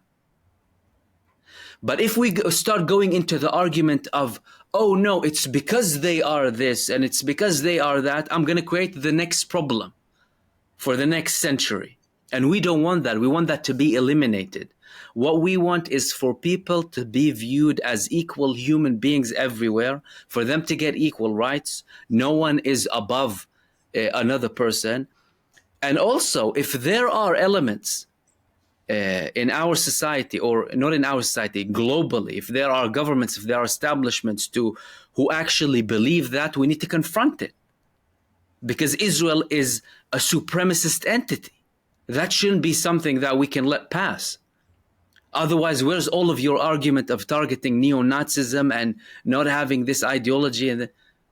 But if we start going into the argument of, oh no, it's because they are this and it's because they are that, I'm going to create the next problem for the next century. And we don't want that. We want that to be eliminated. What we want is for people to be viewed as equal human beings everywhere, for them to get equal rights. No one is above another person. And also, if there are elements in our society, or not in our society, globally, if there are governments, if there are establishments who actually believe that, we need to confront it. Because Israel is a supremacist entity. That shouldn't be something that we can let pass. Otherwise, where's all of your argument of targeting neo-Nazism and not having this ideology? And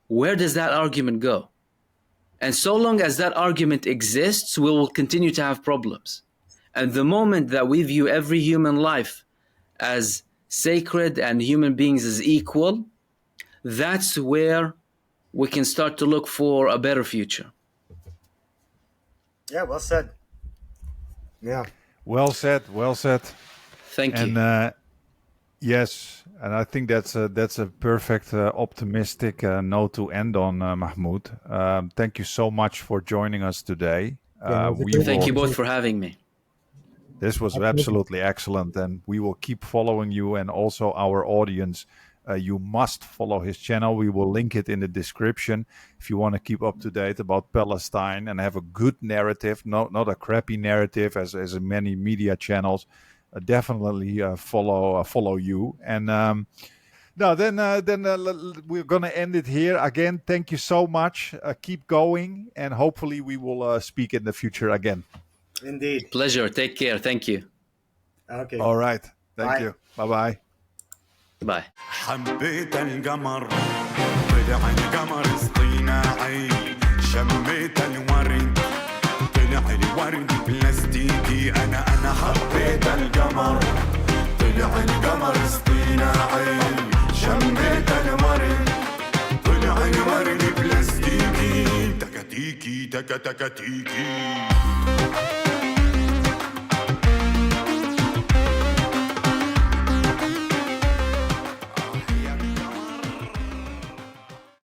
where does that argument go? And so long as that argument exists, we will continue to have problems. And the moment that we view every human life as sacred and human beings as equal, that's where we can start to look for a better future. Yeah, well said. Yeah. Well said. Well said. Thank you. And yes, and I think that's a perfect optimistic note to end on, Mahmood. Thank you so much for joining us today. Thank you both for having me. This was absolutely excellent, and we will keep following you and also our audience. You must follow his channel. We will link it in the description if you want to keep up to date about Palestine and have a good narrative, not a crappy narrative as in many media channels. Definitely follow you. And then we're gonna end it here. Again, thank you so much. Keep going, and hopefully we will speak in the future again. Indeed. Pleasure. Take care. Thank you. Okay. All right. Thank you. Bye-bye. Bye. حبيت القمر طلع القمر اصطناعي شميت الورد طلع الورد بلاستيكي انا حبيت القمر طلع القمر اصطناعي شميت الورد طلع الورد بلاستيكي تكتيكي تكتيكي